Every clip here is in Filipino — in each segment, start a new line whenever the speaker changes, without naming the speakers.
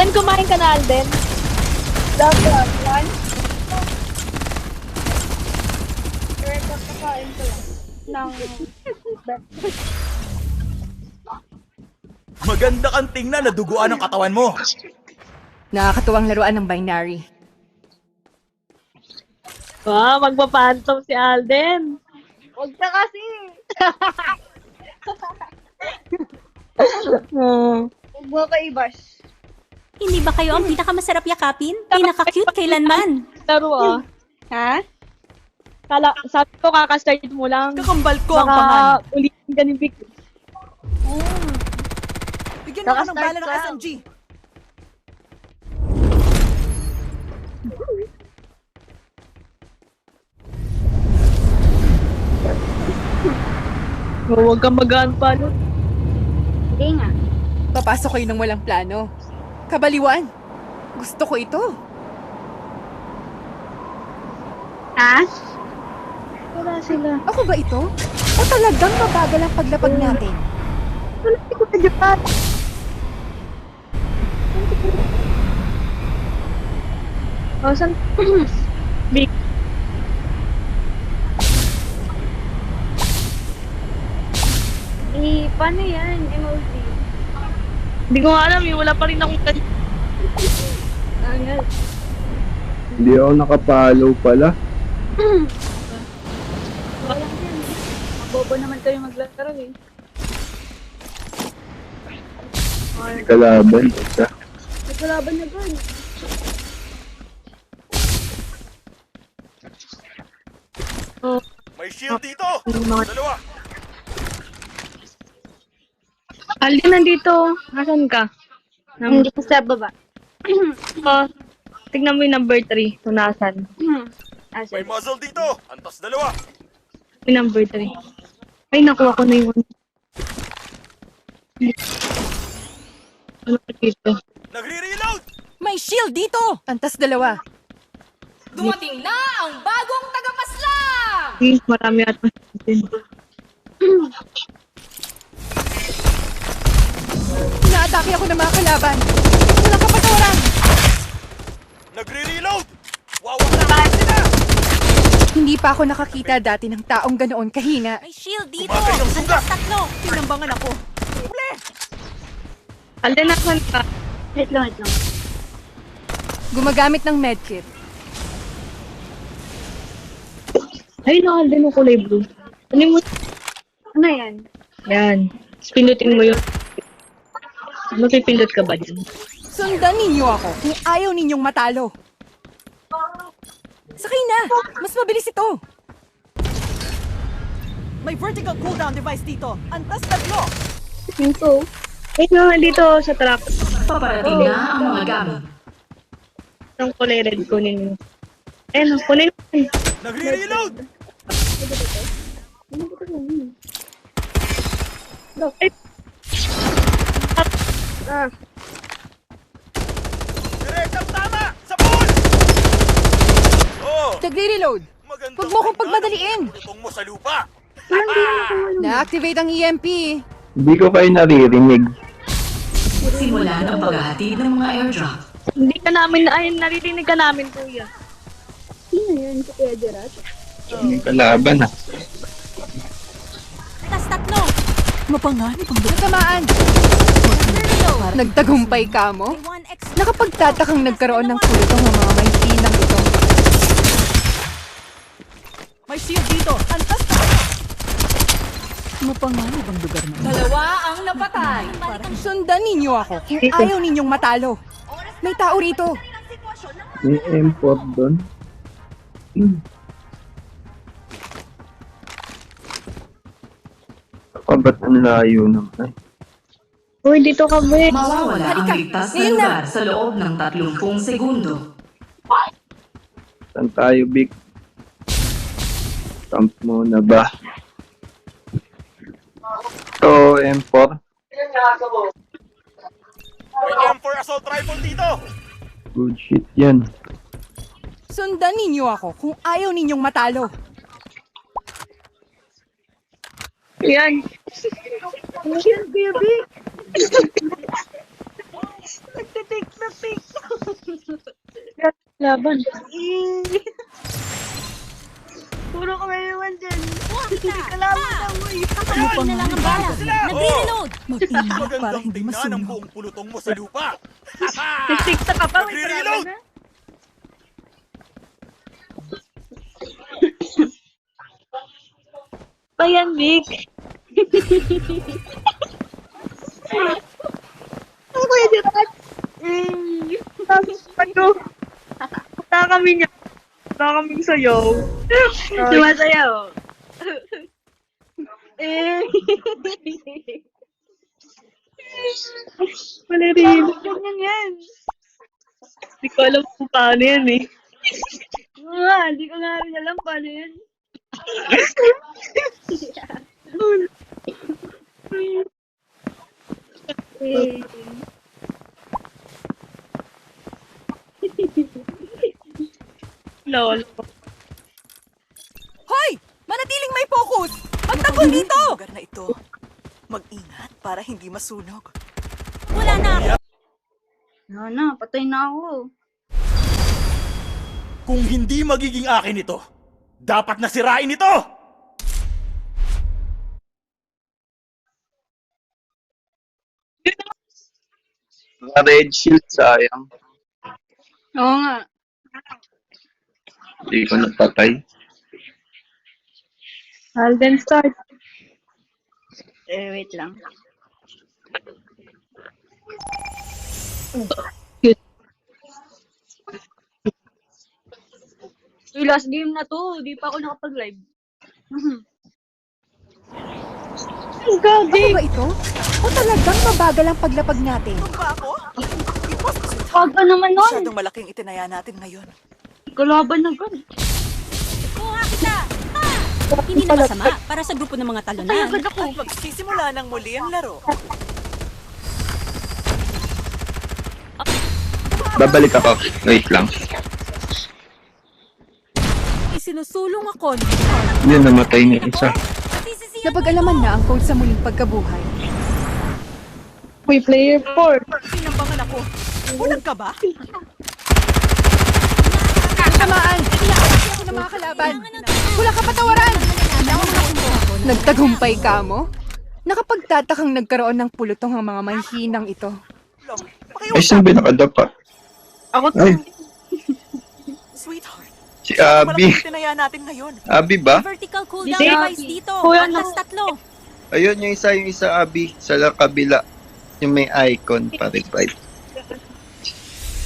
Alden, kumain ka na, Alden. Dapat, one. Pero kakain ko lang.
Maganda kang tingnan na duguan ang katawan mo.
Nakakatuwang laruan ng binary.
Magpapantom si Alden. Huwag ka kasi. Huwag mo ka ibas.
Hindi ba kayo ang pinakamasarap yakapin? Pinaka-cute kailanman.
Laro Ha? Sabi ko kakastart mo lang.
Kakambal ko ang
Baka
pangalan.
ulitin ka ni Vic.
Bigyan mo ako ng
Kakastart
bala ng
ka.
SMG.
Huwag kang magaan pa, no? Hindi nga.
Papasok kayo ng walang plano. Kabaliwan. Gusto ko ito.
Ha? Wala sila.
Ako ba ito? O talagang mabagal ang paglapag natin?
Wala ko sa Japan. Oh, saan? Big. Paano yan? MOD. Hindi ko nga alam, wala pa rin akong Angal.
Hindi ako nakapalaw pala.
Wala yan. Mabobo naman kayo maglaro eh.
May kalaban. Isa.
Nagkalaban na gan. Oh,
May shield dito.
mga...
Dalawa.
Alden, nandito. Nasaan ka? Hindi pa sa baba. Oh, tignan mo yung number 3. Kung nasan.
May muzzle dito. Antas dalawa.
Yung number 3. Ay, nakuha ko na yung... Ano ka dito?
Nagre-reload.
May shield dito! Antas dalawa.
Dumating na ang bagong tagapaslang!
Marami ata.
Inaatake ako ng mga kalaban. Walang kapatawaran.
Nagre-reload. Wawalan sila.
Hindi pa ako nakakita dati ng taong ganoon kahina.
May shield dito!
Tumagay ang sugat.
Antas tatlo!
Tinambangan ako.
Alden, nasan ka? Wait lang.
Gumagamit ng medkit.
Ay, na Alden yung kulay blue. Ano mo? Ano yan? Yan. Pindutin mo yun. Magpipindot ka ba dyan?
Sundan ninyo ako kung ayaw ninyong matalo. Sakay na! Mas mabilis ito! May vertical cooldown device dito. Antas tatlo!
Yun to. Ay, no, dito sa truck.
Paparating na ang mga gamit.
Ang kulay red kunin mo. Ayun, kunin mo.
Nagre-reload.
Ay. Ah.
Direktang tama. Sa pool. Oh.
Nagre-reload!
Maganda.
Huwag mo akong pagmadaliin.
Itong mo sa lupa.
Na-activate ang EMP.
Hindi ko kayo naririnig.
Simulan ang paghahatid ng mga airdrop.
Hindi ka namin, ay, naririnig ka namin, kuya.
May kalaban ah.
Antas tatlo!
Mapanganib ang natamaan. Nagtagumpay ka mo?
May 1 extra.
Nakapagtatakang nagkaroon ng kulitong ang mga may pinang ito. May shield dito! Antas na! Mapanganib ang lugar na.
Dalawa ang napatay.
Sundan ninyo ako kung ayaw ninyong matalo. May tao rito.
May M4 doon. Ba't ang layo naman?
Uy, dito ka, boy.
Mawawala ang
Halika.
ligtas na
Ngayon na.
lugar sa loob ng 30 segundo.
Saan tayo, Vic? Camp muna ba? Ito, M4.
May M4 assault rifle dito.
Good shit yan.
Sundan ninyo ako kung ayaw ninyong matalo.
Yan. Ano yan, baby? Nagtitake na Laban. Puro ka may iwan dyan. Kalaban na mo eh.
Kamutin na lang ang bala. Nagre-reload.
Mag-ingat para
Magandang
hindi
tingnan ang
masunog.
buong pulutong mo sa lupa.
Nag-tiktok ka pa. May
Nagre-reload.
kalaban na. Pa yan, Vic. Ano kuya Gerard? Ano? Punta kami niya. Punta kami sayaw. Sumasayaw. Wala rin. Ganyan yan. Hindi ko alam kung paano yan eh. Hindi ko nga rin alam paano yan. Lol.
Hoy! Manatiling may focus! Magtanggol dito!
Lugar na ito. Mag-ingat para hindi masunog.
Wala na.
Na, patay na ako.
Kung hindi magiging akin ito, dapat nasirain ito!
Mga red shield, sayang.
Oo nga.
Hindi ko napatay.
Alden start. Wait lang. Last game na to. Di pa ako nakapag-live.
Ako ba ito? O talagang mabagal ang paglapag natin?
Ano ba ako?
Wag ka naman nun.
Masyadong malaking itinaya natin ngayon.
Kalaban na gan.
Kuha kita. Hindi na masama para sa grupo ng mga talunan.
At magsisimula ng muli ang laro.
Babalik ako. Wait lang.
Isinusulong ako.
Hindi, namatay na isa.
Napag-alaman na ang code sa muling pagkabuhay.
Uy, player 4.
Sinambangan ako. Bulag ka ba?
Tamaan! Hindi ako na makakalaban! Wala ka patawaran! Nagtagumpay ka mo? Nakapagtatakang nagkaroon ng pulutong ang mga mahihinang ito.
Ay, saan ba nakadapa?
Ako
Ay,
Sweetheart.
si
Malaking
Abby.
itinaya natin ngayon.
Abby ba?
Vertical cooldown
Hindi.
device dito.
Kuya,
Antas tatlo.
Ayun, yung isa Abby. Sa kabila. Yung may icon pa revive.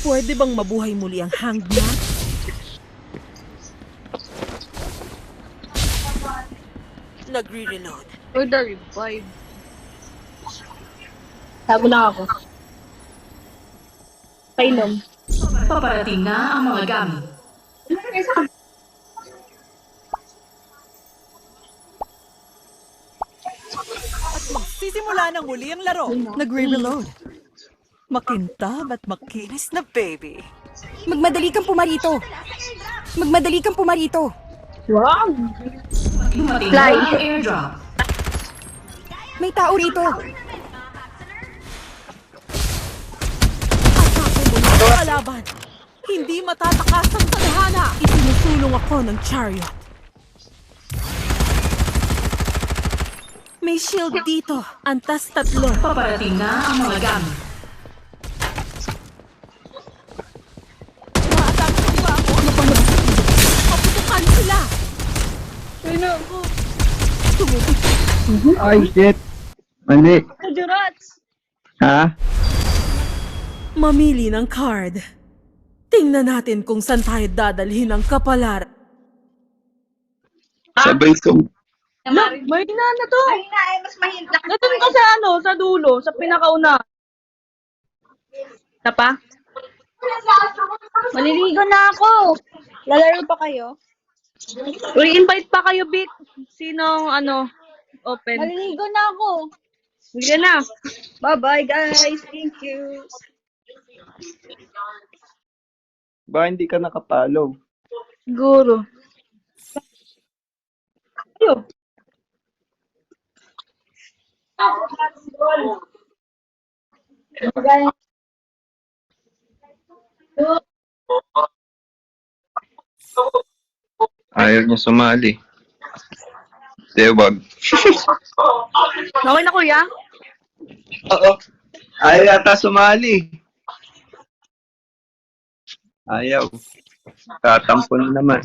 Pwede bang mabuhay muli ang hangman?
Nagre-reload.
Or the revive. Tago lang ako. Painom.
Paparating na ang mga gamit.
At magsisimula ng muli ang laro.
Nagre-reload.
Makintab at makinis na baby.
Magmadali kang pumarito. Magmadali kang pumarito.
Wow!
Dumating na ang airdrop.
May tao rito.
Kalaban! Hindi matatakas ang tadhana! Isinusulong ako ng chariot. May shield dito. Antas tatlo.
Paparating na ang mga gamit.
Maatake ba ako? Kaputukan sila!
Ay na ako.
Ay, shit. Mali.
Jurats!
Ha?
Mamili ng card. Tingnan natin kung saan tayo dadalhin ang kapalar.
Sabay ko.
Mahina na to. Mahina eh, mas mahina. Doon ka sa sa dulo, sa pinakauna. Na pa? Maliligo na ako. Lalaro pa kayo? Uy, invite pa kayo, Bit. Sinong, open? Maliligo na ako. Sige na. Bye-bye, guys. Thank you.
Ba hindi ka nakapalo?
Siguro. Ayo.
Ayaw niya sumali. Wag.
Okay na, kuya?
Oo. Ayaw yata sumali. Ayaw. Tatampo na naman.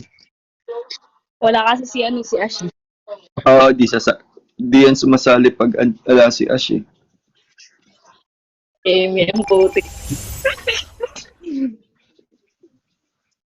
Wala kasi si Ash.
Oo, di yan sumasali pag ala si Ash eh.
May ang putik.